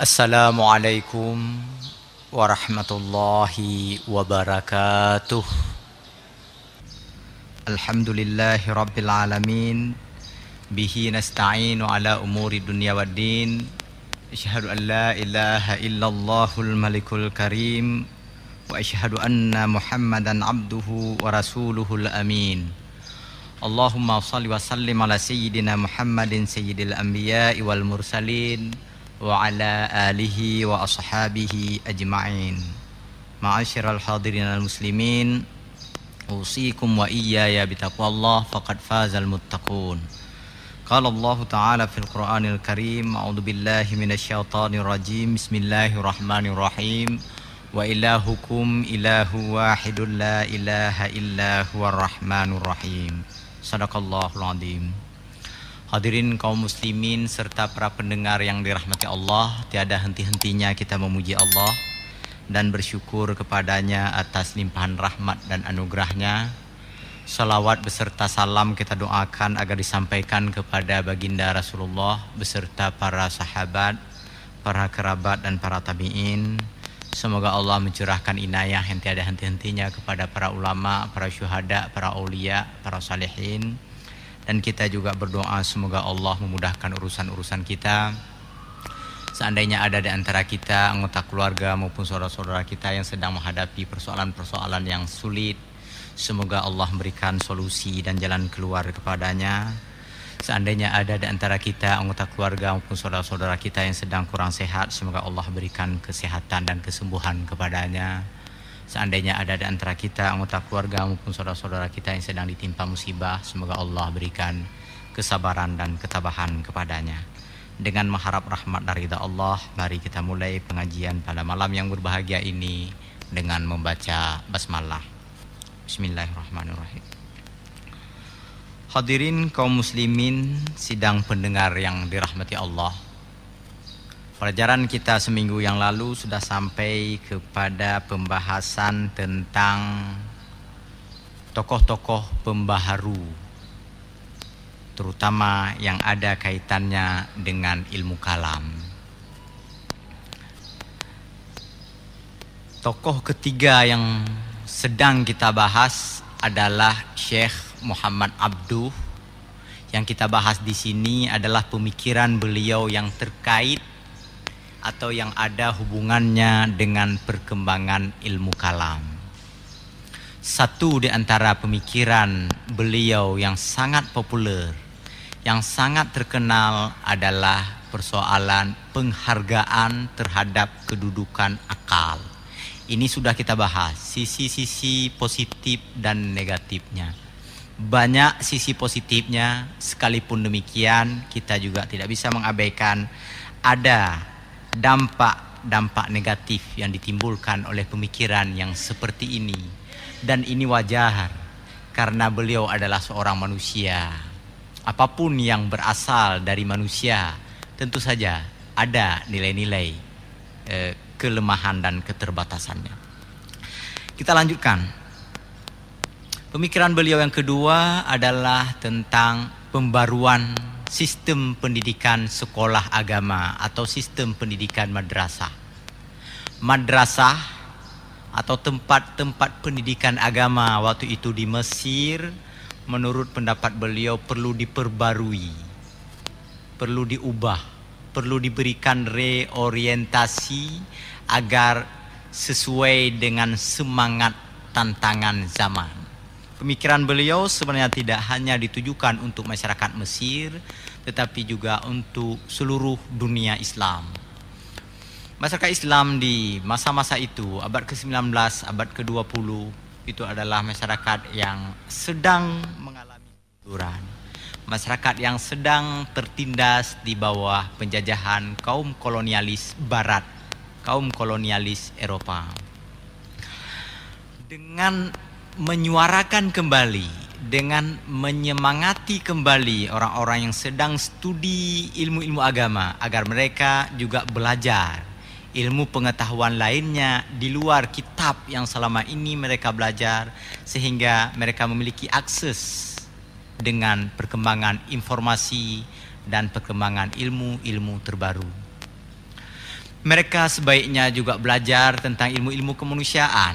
Assalamualaikum warahmatullahi wabarakatuh. Alhamdulillahi rabbil alamin. Bihi nasta'inu ala umuri dunya waddin. Asyhadu an la ilaha illallahul malikul karim. Wa asyhadu anna muhammadan abduhu wa rasuluhul amin. Allahumma salli wa sallim ala sayyidina Muhammadin sayyidil anbiya'i wal mursalin wa ala alihi wa ashabihi ajma'in. Ma'asyiral hadirin al-muslimin, usikum wa iyaya bitaqwallah faqad fazal muttaqun. Qala Allah Ta'ala fil Qur'anil Karim, a'udzu billahi minasyaitonir rajim. Bismillahirrahmanirrahim. Wa ilahukum ilahu wahidun la ilaha illa huwar rahmanur rahim. Sadaqallahul azim. Hadirin kaum muslimin serta para pendengar yang dirahmati Allah, tiada henti-hentinya kita memuji Allah dan bersyukur kepadanya atas limpahan rahmat dan anugerahnya. Salawat beserta salam kita doakan agar disampaikan kepada baginda Rasulullah beserta para sahabat, para kerabat dan para tabi'in. Semoga Allah mencurahkan inayah yang tiada henti-hentinya kepada para ulama, para syuhada, para aulia, para salihin. Dan kita juga berdoa semoga Allah memudahkan urusan-urusan kita. Seandainya ada di antara kita anggota keluarga maupun saudara-saudara kita yang sedang menghadapi persoalan-persoalan yang sulit, semoga Allah memberikan solusi dan jalan keluar kepadanya. Seandainya ada di antara kita anggota keluarga maupun saudara-saudara kita yang sedang kurang sehat, semoga Allah berikan kesehatan dan kesembuhan kepadanya. Seandainya ada di antara kita anggota keluarga maupun saudara-saudara kita yang sedang ditimpa musibah, semoga Allah berikan kesabaran dan ketabahan kepadanya. Dengan mengharap rahmat dari Allah, mari kita mulai pengajian pada malam yang berbahagia ini dengan membaca basmalah. Bismillahirrahmanirrahim. Hadirin kaum muslimin, sidang pendengar yang dirahmati Allah. Pelajaran kita seminggu yang lalu sudah sampai kepada pembahasan tentang tokoh-tokoh pembaharu, terutama yang ada kaitannya dengan ilmu kalam. Tokoh ketiga yang sedang kita bahas adalah Syekh Muhammad Abduh. Yang kita bahas di sini adalah pemikiran beliau yang terkait atau yang ada hubungannya dengan perkembangan ilmu kalam. Satu di antara pemikiran beliau yang sangat populer, yang sangat terkenal adalah persoalan penghargaan terhadap kedudukan akal. Ini sudah kita bahas, sisi-sisi positif dan negatifnya. Banyak sisi positifnya, sekalipun demikian kita juga tidak bisa mengabaikan ada dampak negatif yang ditimbulkan oleh pemikiran yang seperti ini. Dan ini wajar karena beliau adalah seorang manusia. Apapun yang berasal dari manusia tentu saja ada nilai-nilai kelemahan dan keterbatasannya. Kita lanjutkan. Pemikiran beliau yang kedua adalah tentang pembaruan sistem pendidikan sekolah agama atau sistem pendidikan madrasah. Madrasah atau tempat-tempat pendidikan agama waktu itu di Mesir, menurut pendapat beliau perlu diperbarui, perlu diubah, perlu diberikan reorientasi agar sesuai dengan semangat tantangan zaman. Pemikiran beliau sebenarnya tidak hanya ditujukan untuk masyarakat Mesir, tetapi juga untuk seluruh dunia Islam. Masyarakat Islam di masa-masa itu, abad ke-19, abad ke-20, itu adalah masyarakat yang sedang mengalami kemunduran. Masyarakat yang sedang tertindas di bawah penjajahan kaum kolonialis Barat, kaum kolonialis Eropa. Dengan menyuarakan kembali, dengan menyemangati kembali orang-orang yang sedang studi ilmu-ilmu agama agar mereka juga belajar ilmu pengetahuan lainnya di luar kitab yang selama ini mereka belajar, sehingga mereka memiliki akses dengan perkembangan informasi dan perkembangan ilmu-ilmu terbaru. Mereka sebaiknya juga belajar tentang ilmu-ilmu kemanusiaan,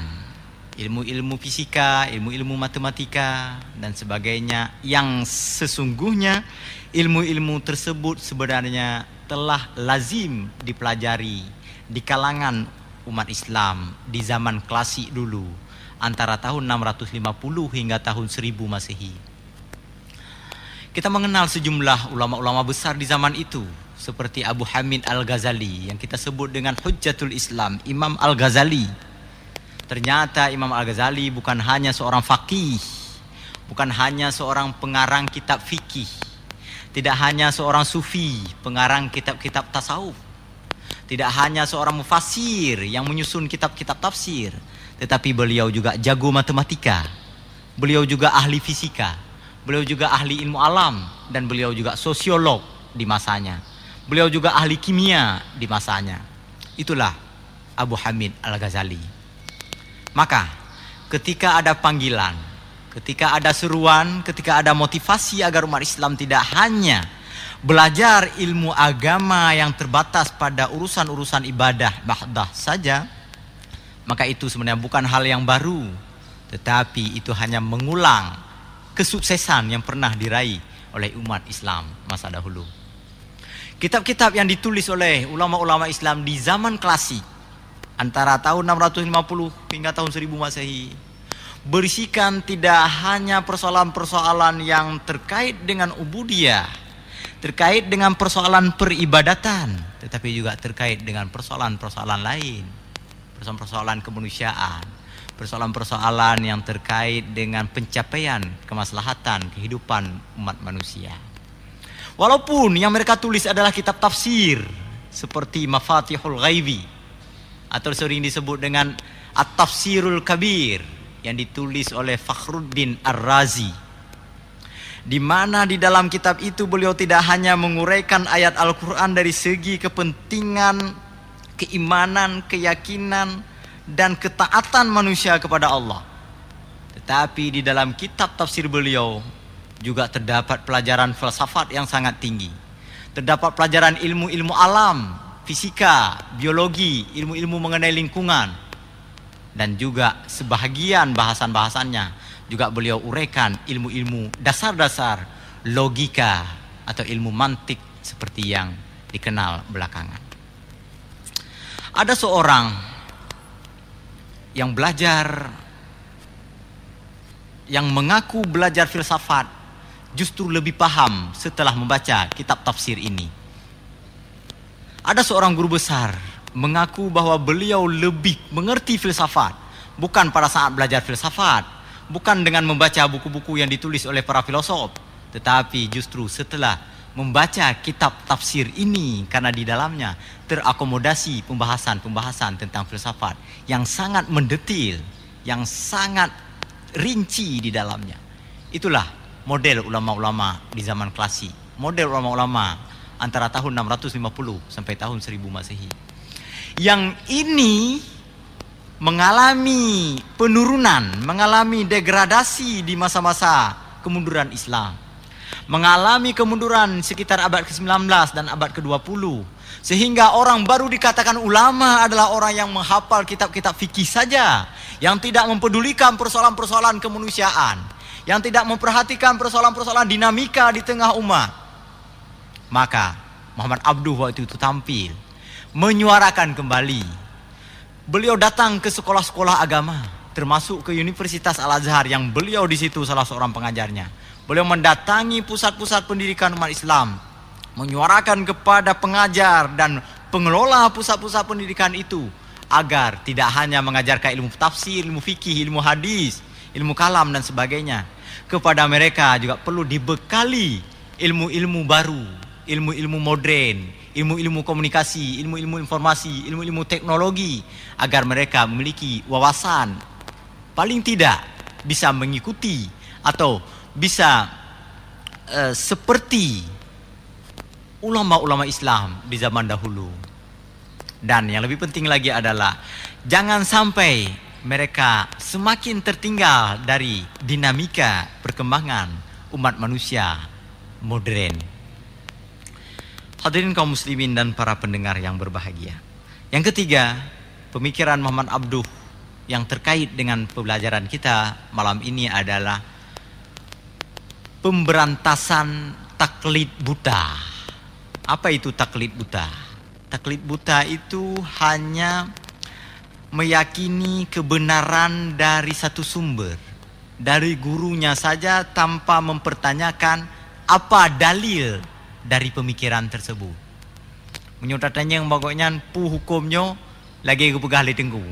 ilmu-ilmu fisika, ilmu-ilmu matematika, dan sebagainya, yang sesungguhnya ilmu-ilmu tersebut sebenarnya telah lazim dipelajari di kalangan umat Islam di zaman klasik dulu, antara tahun 650 hingga tahun 1000 Masehi. Kita mengenal sejumlah ulama-ulama besar di zaman itu, seperti Abu Hamid Al-Ghazali yang kita sebut dengan Hujjatul Islam, Imam Al-Ghazali. Ternyata Imam Al-Ghazali bukan hanya seorang faqih, bukan hanya seorang pengarang kitab fikih, tidak hanya seorang sufi, pengarang kitab-kitab tasawuf, tidak hanya seorang mufassir yang menyusun kitab-kitab tafsir, tetapi beliau juga jago matematika, beliau juga ahli fisika, beliau juga ahli ilmu alam, dan beliau juga sosiolog di masanya. Beliau juga ahli kimia di masanya. Itulah Abu Hamid Al-Ghazali. Maka ketika ada panggilan, ketika ada seruan, ketika ada motivasi agar umat Islam tidak hanya belajar ilmu agama yang terbatas pada urusan-urusan ibadah bahdah saja, maka itu sebenarnya bukan hal yang baru, tetapi itu hanya mengulang kesuksesan yang pernah diraih oleh umat Islam masa dahulu. Kitab-kitab yang ditulis oleh ulama-ulama Islam di zaman klasik antara tahun 650 hingga tahun 1000 Masehi berisikan tidak hanya persoalan-persoalan yang terkait dengan ubudiyah, terkait dengan persoalan peribadatan, tetapi juga terkait dengan persoalan-persoalan lain, persoalan-persoalan kemanusiaan, persoalan-persoalan yang terkait dengan pencapaian kemaslahatan kehidupan umat manusia. Walaupun yang mereka tulis adalah kitab tafsir seperti Mafatihul Ghaibi atau sering disebut dengan At-Tafsirul Kabir yang ditulis oleh Fakhruddin Ar-Razi, di mana di dalam kitab itu beliau tidak hanya menguraikan ayat Al-Quran dari segi kepentingan, keimanan, keyakinan, dan ketaatan manusia kepada Allah, tetapi di dalam kitab tafsir beliau juga terdapat pelajaran filsafat yang sangat tinggi. Terdapat pelajaran ilmu-ilmu alam, fisika, biologi, ilmu-ilmu mengenai lingkungan, dan juga sebahagian bahasan-bahasannya juga beliau uraikan ilmu-ilmu dasar-dasar logika atau ilmu mantik seperti yang dikenal belakangan. Ada seorang yang belajar, yang mengaku belajar filsafat, justru lebih paham setelah membaca kitab tafsir ini. Ada seorang guru besar mengaku bahwa beliau lebih mengerti filsafat bukan pada saat belajar filsafat, bukan dengan membaca buku-buku yang ditulis oleh para filosof, tetapi justru setelah membaca kitab tafsir ini, karena di dalamnya terakomodasi pembahasan-pembahasan tentang filsafat yang sangat mendetil, yang sangat rinci di dalamnya. Itulah model ulama-ulama di zaman klasik, model ulama-ulama antara tahun 650 sampai tahun 1000 Masehi. Yang ini mengalami penurunan, mengalami degradasi di masa-masa kemunduran Islam. Mengalami kemunduran sekitar abad ke-19 dan abad ke-20. Sehingga orang baru dikatakan ulama adalah orang yang menghafal kitab-kitab fikih saja, yang tidak mempedulikan persoalan-persoalan kemanusiaan, yang tidak memperhatikan persoalan-persoalan dinamika di tengah umat. Maka Muhammad Abduh waktu itu tampil menyuarakan kembali. Beliau datang ke sekolah-sekolah agama, termasuk ke Universitas Al-Azhar yang beliau di situ salah seorang pengajarnya. Beliau mendatangi pusat-pusat pendidikan umat Islam, menyuarakan kepada pengajar dan pengelola pusat-pusat pendidikan itu agar tidak hanya mengajarkan ilmu tafsir, ilmu fikih, ilmu hadis, ilmu kalam dan sebagainya. Kepada mereka juga perlu dibekali ilmu-ilmu baru, ilmu-ilmu modern, ilmu-ilmu komunikasi, ilmu-ilmu informasi, ilmu-ilmu teknologi, agar mereka memiliki wawasan paling tidak bisa mengikuti atau bisa seperti ulama-ulama Islam di zaman dahulu. Dan yang lebih penting lagi adalah jangan sampai mereka semakin tertinggal dari dinamika perkembangan umat manusia modern. Hadirin kaum muslimin dan para pendengar yang berbahagia, Yang ketiga, pemikiran Muhammad Abduh yang terkait dengan pembelajaran kita malam ini adalah pemberantasan taklid buta. Apa itu taklid buta? Taklid buta itu hanya meyakini kebenaran dari satu sumber, dari gurunya saja tanpa mempertanyakan apa dalil dari pemikiran tersebut. Menyutatanya yang pokoknya pu hukumnya lagi kepegah tengku.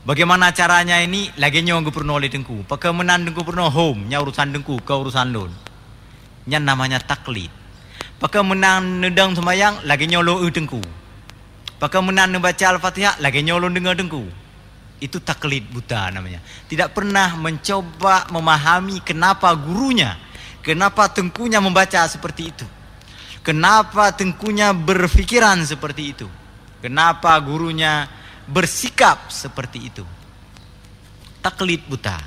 Bagaimana caranya ini? Lagi nyong pernah oleh dengku. Pakai menan dengku pernah home. Nya urusan dengku, ke urusan lon. Nya namanya taklid. Pakai menan nedang semayang, lagi nyolo dengku. Pakai menan membaca Al-Fatihah, lagi nyolo dengar dengku. Itu taklid buta namanya. Tidak pernah mencoba memahami kenapa gurunya, kenapa tengkunya membaca seperti itu. Kenapa tengkunya berpikiran seperti itu. Kenapa gurunya bersikap seperti itu. Taklid buta.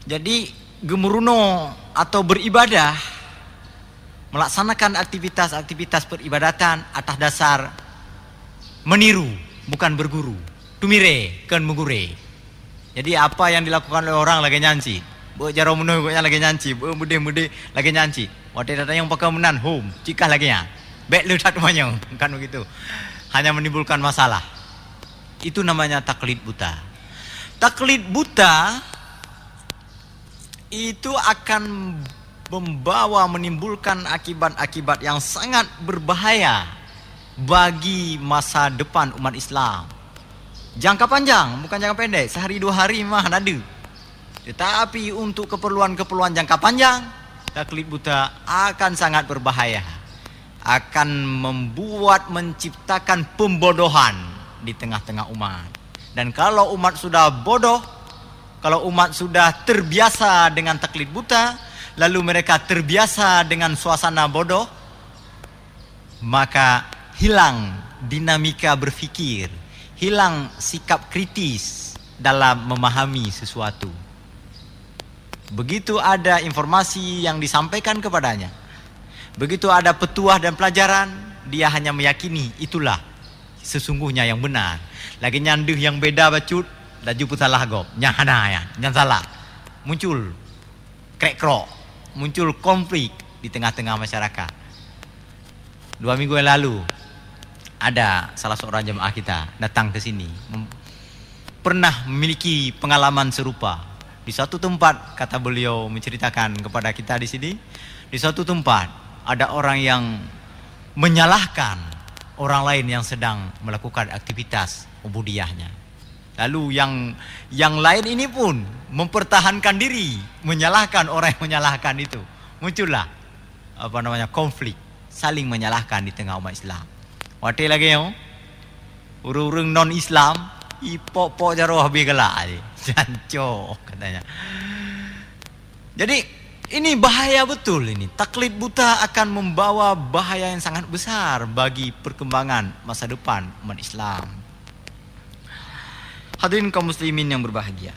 Jadi gemuruno atau beribadah, melaksanakan aktivitas-aktivitas peribadatan atas dasar meniru, bukan berguru. Tumire, kan mengure. Jadi apa yang dilakukan oleh orang lagi nyanci. Jaro menuh lagi nyanci, mude-mude lagi nyanci. Waktu datang yang pakai menan home, cikah lagi ya. Bek lu tak manyong, kan begitu. Hanya menimbulkan masalah. Itu namanya taklid buta. Taklid buta itu akan menimbulkan akibat-akibat yang sangat berbahaya bagi masa depan umat Islam. Jangka panjang, bukan jangka pendek. Sehari 2 hari mah ada. Tetapi untuk keperluan-keperluan jangka panjang, taklid buta akan sangat berbahaya. Akan menciptakan pembodohan di tengah-tengah umat. Dan kalau umat sudah bodoh, kalau umat sudah terbiasa dengan taklid buta, lalu mereka terbiasa dengan suasana bodoh, maka hilang dinamika berfikir, hilang sikap kritis dalam memahami sesuatu. Begitu ada informasi yang disampaikan kepadanya, begitu ada petuah dan pelajaran, dia hanya meyakini itulah sesungguhnya yang benar. Lagi nyanduh yang beda bacut, laju pun salah gop. Nyana ya, nyan salah. Muncul krek-krok, muncul konflik di tengah-tengah masyarakat. 2 minggu yang lalu ada salah seorang jemaah kita datang ke sini, pernah memiliki pengalaman serupa. Di suatu tempat, kata beliau menceritakan kepada kita di sini, di suatu tempat ada orang yang menyalahkan orang lain yang sedang melakukan aktivitas ubudiyahnya. Lalu yang lain ini pun mempertahankan diri, menyalahkan orang yang menyalahkan itu. Muncullah konflik, saling menyalahkan di tengah umat Islam. Waktu lagi yang urung-urung non-Islam, ipok-pok jaro habis gelak aja. Jancok katanya. Jadi ini bahaya betul ini. Taklid buta akan membawa bahaya yang sangat besar bagi perkembangan masa depan umat Islam. Hadirin kaum muslimin yang berbahagia.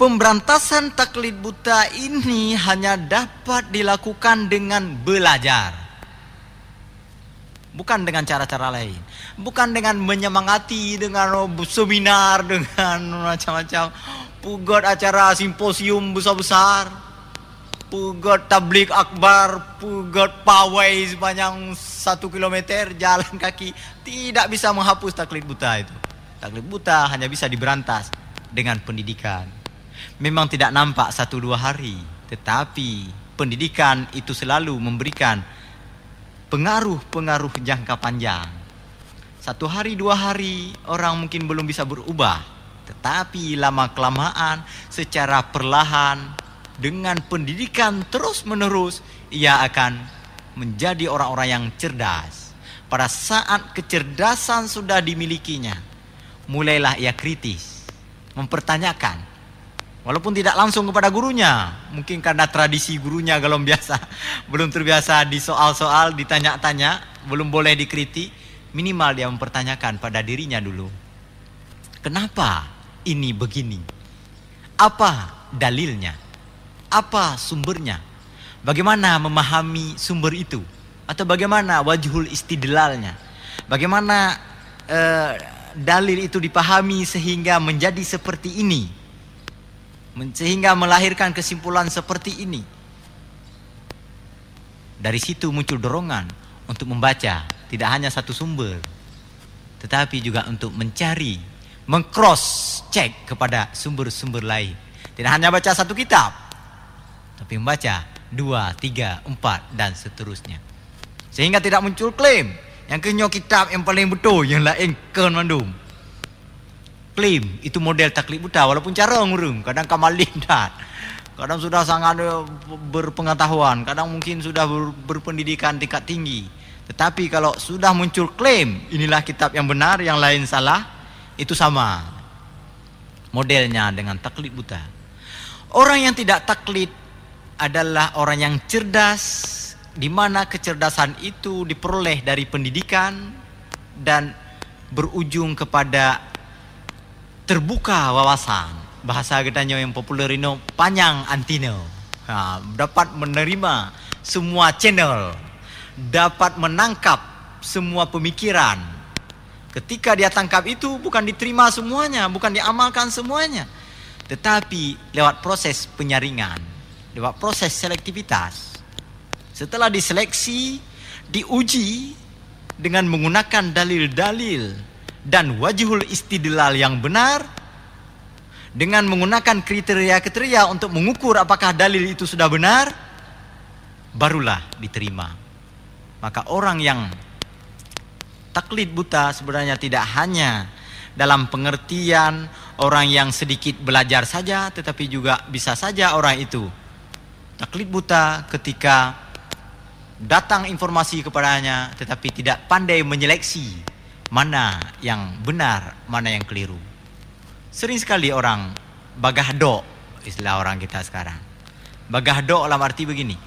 Pemberantasan taklid buta ini hanya dapat dilakukan dengan belajar. Bukan dengan cara-cara lain. Bukan dengan menyemangati, dengan seminar, dengan macam-macam. Pugot acara simposium besar-besar, pugot tablik akbar, pugot pawai sepanjang 1 kilometer jalan kaki. Tidak bisa menghapus taklid buta itu. Taklid buta hanya bisa diberantas dengan pendidikan. Memang tidak nampak 1-2 hari, tetapi pendidikan itu selalu memberikan pengaruh-pengaruh jangka panjang. 1 hari 2 hari orang mungkin belum bisa berubah. Tetapi lama-kelamaan secara perlahan dengan pendidikan terus-menerus ia akan menjadi orang-orang yang cerdas. Pada saat kecerdasan sudah dimilikinya, mulailah ia kritis, mempertanyakan. Walaupun tidak langsung kepada gurunya, mungkin karena tradisi gurunya kalau biasa belum terbiasa di soal-soal, ditanya-tanya, belum boleh dikritik, minimal dia mempertanyakan pada dirinya dulu. Kenapa ini begini? Apa dalilnya? Apa sumbernya? Bagaimana memahami sumber itu? Atau bagaimana wajhul istidlalnya? Bagaimana dalil itu dipahami sehingga menjadi seperti ini, sehingga melahirkan kesimpulan seperti ini. Dari situ muncul dorongan untuk membaca tidak hanya satu sumber, tetapi juga untuk mencari, meng-cross check kepada sumber-sumber lain. Tidak hanya baca satu kitab, tapi membaca 2, 3, 4 dan seterusnya. Sehingga tidak muncul klaim yang kenyo kitab yang paling betul, yang lain kan mandum. Klaim itu model taklid buta, walaupun cara ngurung, kadang kamalin dan kadang sudah sangat berpengetahuan, kadang mungkin sudah berpendidikan tingkat tinggi. Tetapi kalau sudah muncul klaim, inilah kitab yang benar, yang lain salah, itu sama modelnya dengan taklid buta. Orang yang tidak taklid adalah orang yang cerdas, di mana kecerdasan itu diperoleh dari pendidikan dan berujung kepada terbuka wawasan. Bahasa katanya yang populer ini panjang antino, dapat menerima semua channel, dapat menangkap semua pemikiran. Ketika dia tangkap itu bukan diterima semuanya, bukan diamalkan semuanya, tetapi lewat proses penyaringan, lewat proses selektivitas. Setelah diseleksi, diuji dengan menggunakan dalil-dalil dan wajhul istidlal yang benar, dengan menggunakan kriteria-kriteria untuk mengukur apakah dalil itu sudah benar, barulah diterima. Maka orang yang taklid buta sebenarnya tidak hanya dalam pengertian orang yang sedikit belajar saja, tetapi juga bisa saja orang itu taklid buta ketika datang informasi kepadanya, tetapi tidak pandai menyeleksi mana yang benar, mana yang keliru. Sering sekali orang bagahdok, istilah orang kita sekarang. Bagahdok dalam arti begini.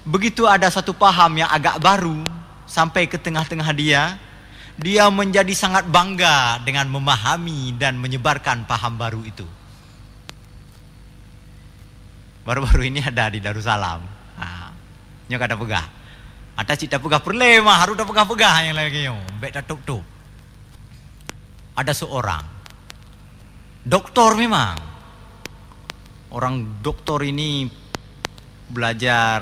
Begitu ada satu paham yang agak baru sampai ke tengah-tengah dia menjadi sangat bangga dengan memahami dan menyebarkan paham baru itu. Baru-baru ini ada di Darussalam. Nyok ada pegah. Ada cita pegah perlema, harus ada pegah-pegah yang lagi yo. Bek tutup. Ada seorang doktor, memang orang doktor ini belajar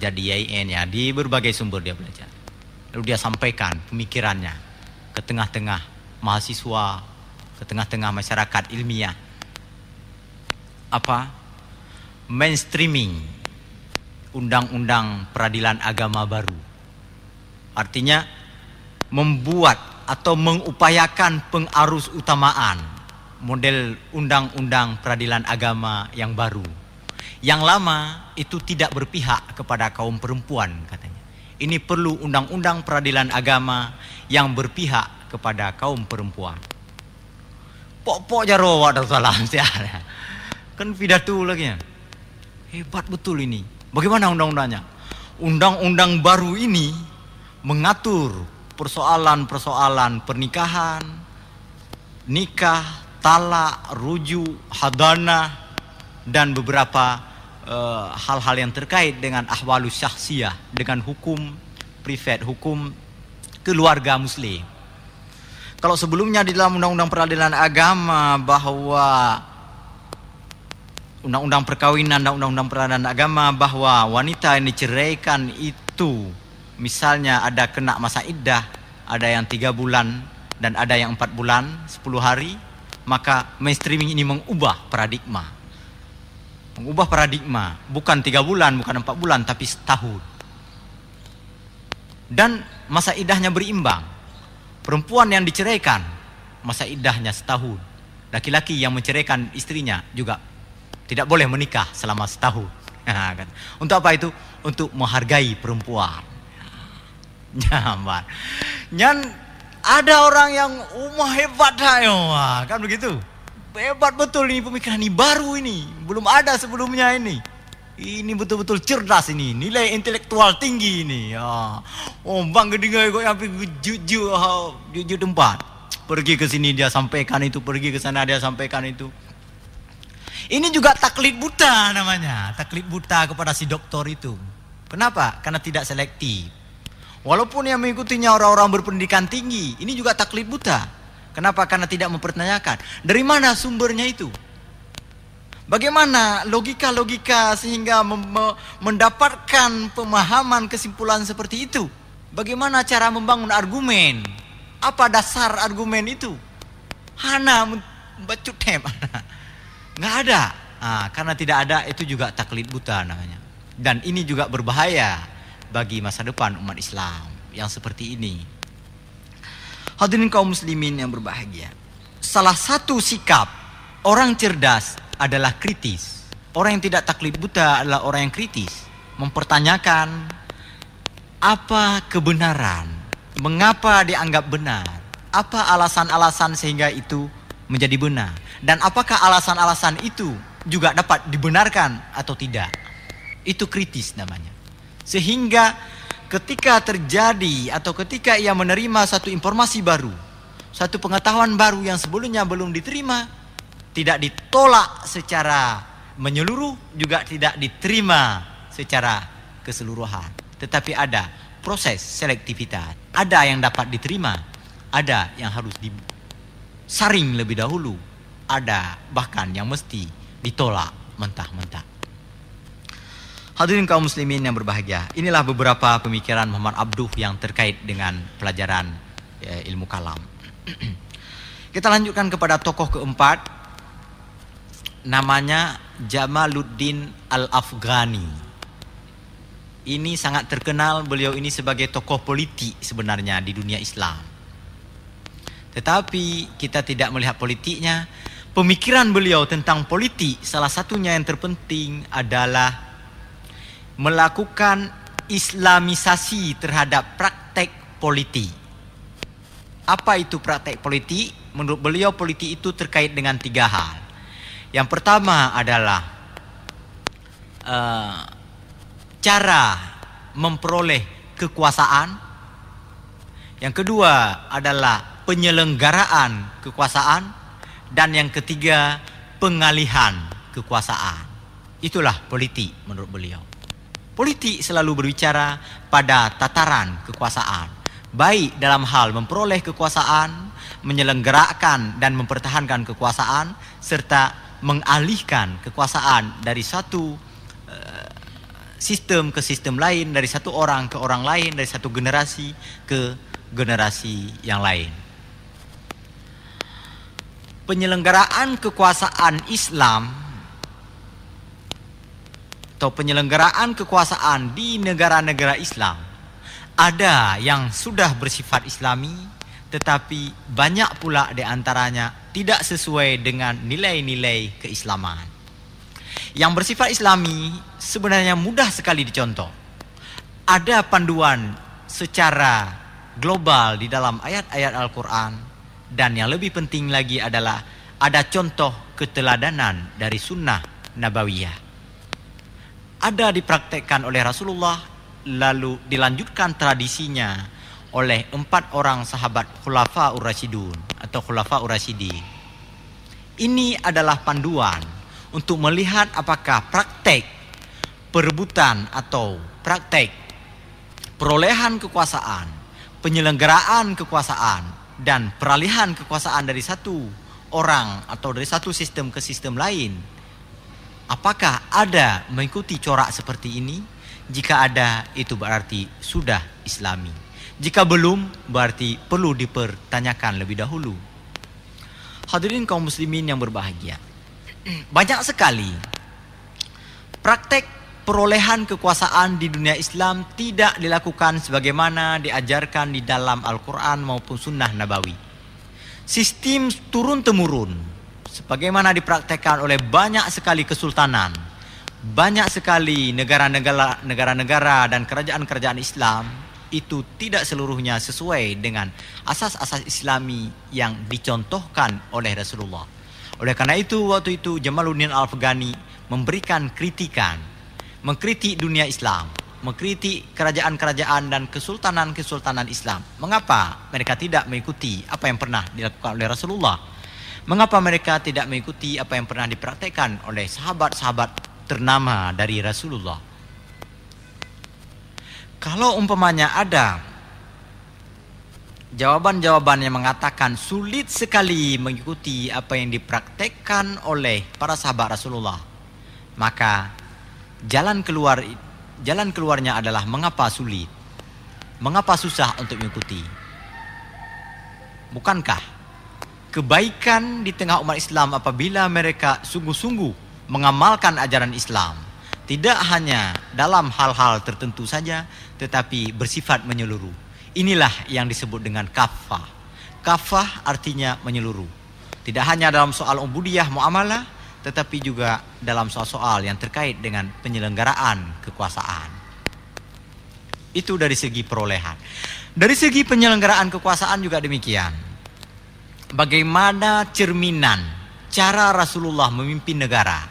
di IAIN ya, di berbagai sumber dia belajar. Lalu dia sampaikan pemikirannya ke tengah-tengah mahasiswa, ke tengah-tengah masyarakat ilmiah. Apa? Mainstreaming undang-undang peradilan agama baru. Artinya membuat atau mengupayakan pengarus utamaan model undang-undang peradilan agama yang baru. Yang lama itu tidak berpihak kepada kaum perempuan katanya. Ini perlu undang-undang peradilan agama yang berpihak kepada kaum perempuan. Pok-pok jaro ada salah siapa. Kan pidato lagi ya. Hebat betul ini. Bagaimana undang-undangnya? Undang-undang baru ini mengatur persoalan-persoalan pernikahan, nikah, talak, rujuk, hadanah, dan beberapa hal-hal yang terkait dengan ahwalus syahsiyah, dengan hukum privat, hukum keluarga muslim. Kalau sebelumnya di dalam undang-undang peradilan agama bahwa undang-undang perkawinan dan undang-undang peradilan agama bahwa wanita yang diceraikan itu misalnya ada kena masa iddah, ada yang 3 bulan dan ada yang 4 bulan 10 hari, maka mainstreaming ini mengubah paradigma. Mengubah paradigma, bukan 3 bulan, bukan 4 bulan, tapi setahun. Dan masa iddahnya berimbang. Perempuan yang diceraikan, masa iddahnya setahun. Laki-laki yang menceraikan istrinya juga tidak boleh menikah selama setahun. Untuk apa itu? Untuk menghargai perempuan. Nyambar. Nyan ada orang yang hebat kan begitu. Hebat betul ini pemikiran ini, baru ini, belum ada sebelumnya ini. Ini betul-betul cerdas ini, nilai intelektual tinggi ini. Bang gedengai kok sampai jujur tempat. Pergi ke sini dia sampaikan itu, pergi ke sana dia sampaikan itu. Ini juga taklid buta namanya, taklid buta kepada si doktor itu. Kenapa? Karena tidak selektif. Walaupun yang mengikutinya orang-orang berpendidikan tinggi, ini juga taklid buta. Kenapa? Karena tidak mempertanyakan dari mana sumbernya itu. Bagaimana logika-logika sehingga mendapatkan pemahaman kesimpulan seperti itu? Bagaimana cara membangun argumen? Apa dasar argumen itu? Hana membacut tem. Nggak ada. Karena tidak ada, itu juga taklid buta namanya. Dan ini juga berbahaya bagi masa depan umat Islam yang seperti ini. Hadirin kaum muslimin yang berbahagia, salah satu sikap orang cerdas adalah kritis. Orang yang tidak taklid buta adalah orang yang kritis, mempertanyakan apa kebenaran, mengapa dianggap benar, apa alasan-alasan sehingga itu menjadi benar, dan apakah alasan-alasan itu juga dapat dibenarkan atau tidak. Itu kritis namanya. Sehingga ketika terjadi atau ketika ia menerima satu informasi baru, satu pengetahuan baru yang sebelumnya belum diterima, tidak ditolak secara menyeluruh, juga tidak diterima secara keseluruhan. Tetapi ada proses selektivitas. Ada yang dapat diterima, ada yang harus disaring lebih dahulu, ada bahkan yang mesti ditolak mentah-mentah. Hadirin kaum muslimin yang berbahagia, inilah beberapa pemikiran Muhammad Abduh yang terkait dengan pelajaran ilmu kalam. Kita lanjutkan kepada tokoh keempat, namanya Jamaluddin Al-Afghani. Ini sangat terkenal, beliau ini sebagai tokoh politik sebenarnya di dunia Islam. Tetapi kita tidak melihat politiknya. Pemikiran beliau tentang politik, salah satunya yang terpenting adalah melakukan islamisasi terhadap praktek politik. Apa itu praktek politik? Menurut beliau politik itu terkait dengan tiga hal. Yang pertama adalah cara memperoleh kekuasaan. Yang kedua adalah penyelenggaraan kekuasaan. Dan yang ketiga, pengalihan kekuasaan. Itulah politik menurut beliau. Politik selalu berbicara pada tataran kekuasaan, baik dalam hal memperoleh kekuasaan, menyelenggarakan dan mempertahankan kekuasaan, serta mengalihkan kekuasaan dari satu sistem ke sistem lain, dari satu orang ke orang lain, dari satu generasi ke generasi yang lain. Penyelenggaraan kekuasaan Islam atau penyelenggaraan kekuasaan di negara-negara Islam, ada yang sudah bersifat Islami, tetapi banyak pula di antaranya tidak sesuai dengan nilai-nilai keislaman. Yang bersifat Islami sebenarnya mudah sekali dicontoh. Ada panduan secara global di dalam ayat-ayat Al-Quran, dan yang lebih penting lagi adalah ada contoh keteladanan dari sunnah Nabawiyah. Ada dipraktekkan oleh Rasulullah, lalu dilanjutkan tradisinya oleh 4 orang sahabat Khulafaur Rasyidun atau Khulafaur Rasyidin. Ini adalah panduan untuk melihat apakah praktek perebutan atau praktek perolehan kekuasaan, penyelenggaraan kekuasaan, dan peralihan kekuasaan dari satu orang atau dari satu sistem ke sistem lain, apakah ada mengikuti corak seperti ini? Jika ada, itu berarti sudah Islami. Jika belum, berarti perlu dipertanyakan lebih dahulu. Hadirin kaum muslimin yang berbahagia, banyak sekali praktek perolehan kekuasaan di dunia Islam tidak dilakukan sebagaimana diajarkan di dalam Al-Quran maupun Sunnah Nabawi. Sistem turun-temurun, sebagaimana dipraktekkan oleh banyak sekali kesultanan, banyak sekali negara-negara dan kerajaan-kerajaan Islam, itu tidak seluruhnya sesuai dengan asas-asas Islami yang dicontohkan oleh Rasulullah. Oleh karena itu, waktu itu Jamaluddin Al-Afghani memberikan kritikan, mengkritik dunia Islam, mengkritik kerajaan-kerajaan dan kesultanan-kesultanan Islam. Mengapa mereka tidak mengikuti apa yang pernah dilakukan oleh Rasulullah? Mengapa mereka tidak mengikuti apa yang pernah dipraktekkan oleh sahabat-sahabat ternama dari Rasulullah? Kalau umpamanya ada jawaban-jawaban yang mengatakan sulit sekali mengikuti apa yang dipraktekkan oleh para sahabat Rasulullah, maka jalan keluarnya adalah mengapa sulit, mengapa susah untuk mengikuti. Bukankah kebaikan di tengah umat Islam apabila mereka sungguh-sungguh mengamalkan ajaran Islam, tidak hanya dalam hal-hal tertentu saja, tetapi bersifat menyeluruh. Inilah yang disebut dengan kafah. Kafah artinya menyeluruh. Tidak hanya dalam soal ubudiyah muamalah, tetapi juga dalam soal-soal yang terkait dengan penyelenggaraan kekuasaan. Itu dari segi perolehan. Dari segi penyelenggaraan kekuasaan juga demikian. Bagaimana cerminan cara Rasulullah memimpin negara?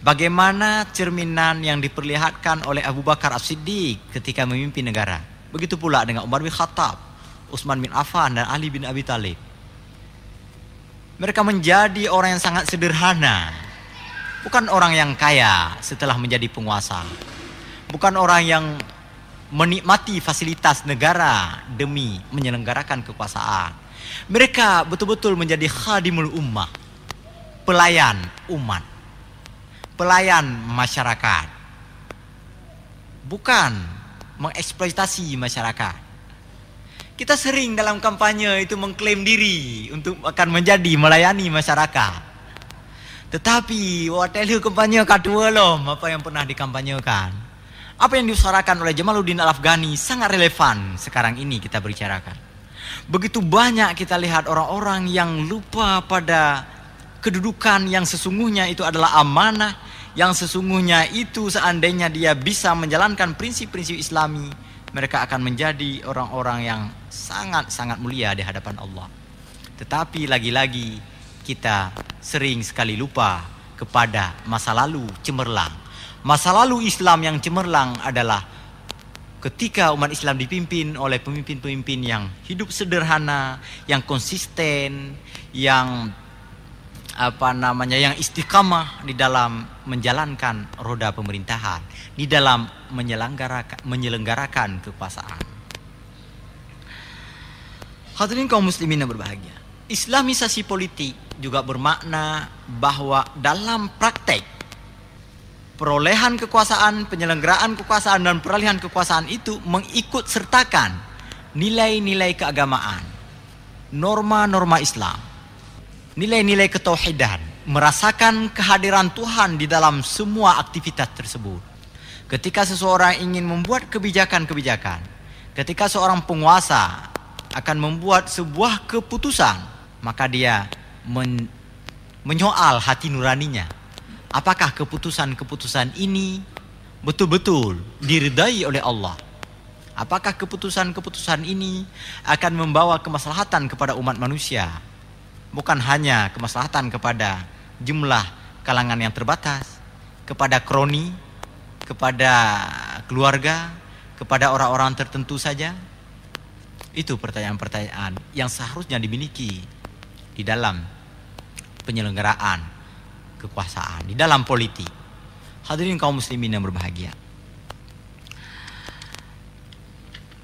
Bagaimana cerminan yang diperlihatkan oleh Abu Bakar As-Siddiq ketika memimpin negara? Begitu pula dengan Umar bin Khattab, Utsman bin Affan, dan Ali bin Abi Thalib. Mereka menjadi orang yang sangat sederhana. Bukan orang yang kaya setelah menjadi penguasa. Bukan orang yang menikmati fasilitas negara demi menyelenggarakan kekuasaan. Mereka betul-betul menjadi khadimul ummah, pelayan umat, pelayan masyarakat. Bukan mengeksploitasi masyarakat. Kita sering dalam kampanye itu mengklaim diri untuk akan menjadi melayani masyarakat. Tetapi waktu kampanye kedua apa yang pernah dikampanyekan, apa yang diutarakan oleh Jamaluddin Al-Afghani sangat relevan sekarang ini kita bicarakan. Begitu banyak kita lihat orang-orang yang lupa pada kedudukan yang sesungguhnya itu adalah amanah, yang sesungguhnya itu seandainya dia bisa menjalankan prinsip-prinsip Islami, mereka akan menjadi orang-orang yang sangat-sangat mulia di hadapan Allah. Tetapi lagi-lagi kita sering sekali lupa kepada masa lalu cemerlang. Masa lalu Islam yang cemerlang adalah ketika umat Islam dipimpin oleh pemimpin-pemimpin yang hidup sederhana, yang konsisten, yang yang istiqamah di dalam menjalankan roda pemerintahan, di dalam menyelenggarakan kekuasaan. Hadirin kaum muslimin yang berbahagia, Islamisasi politik juga bermakna bahwa dalam praktek perolehan kekuasaan, penyelenggaraan kekuasaan, dan peralihan kekuasaan itu mengikut sertakan nilai-nilai keagamaan, norma-norma Islam, nilai-nilai ketauhidan, merasakan kehadiran Tuhan di dalam semua aktivitas tersebut. Ketika seseorang ingin membuat kebijakan-kebijakan, ketika seorang penguasa akan membuat sebuah keputusan, maka dia menyoal hati nuraninya. Apakah keputusan-keputusan ini betul-betul diridai oleh Allah? Apakah keputusan-keputusan ini akan membawa kemaslahatan kepada umat manusia? Bukan hanya kemaslahatan kepada jumlah kalangan yang terbatas, kepada kroni, kepada keluarga, kepada orang-orang tertentu saja. Itu pertanyaan-pertanyaan yang seharusnya dimiliki di dalam penyelenggaraan kekuasaan, di dalam politik. Hadirin kaum muslimin yang berbahagia,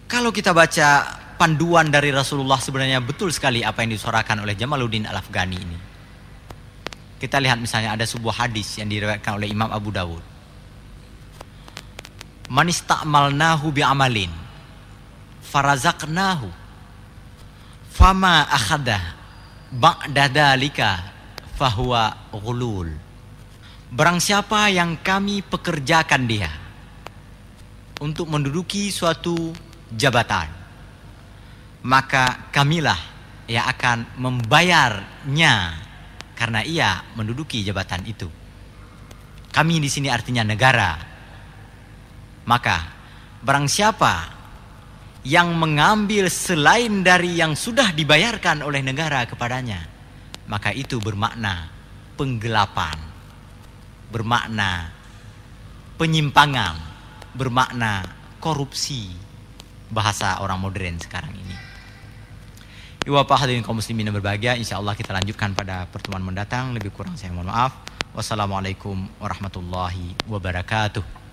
kalau kita baca panduan dari Rasulullah, sebenarnya betul sekali apa yang disuarakan oleh Jamaluddin Al-Afghani ini. Kita lihat misalnya ada sebuah hadis yang diriwayatkan oleh Imam Abu Dawud. Man ista'malnahu bi'amalin farazaqnahu fama akhada ba'da dalika fahuwa ghulul. Barang siapa yang kami pekerjakan dia untuk menduduki suatu jabatan, maka kamilah yang akan membayarnya karena ia menduduki jabatan itu. Kami di sini artinya negara. Maka barang siapa yang mengambil selain dari yang sudah dibayarkan oleh negara kepadanya, maka itu bermakna penggelapan, bermakna penyimpangan, bermakna korupsi, bahasa orang modern sekarang ini. Ibu bapak hadirin kaum muslimin yang berbahagia, insyaallah kita lanjutkan pada pertemuan mendatang. Lebih kurang saya mohon maaf. Wassalamualaikum warahmatullahi wabarakatuh.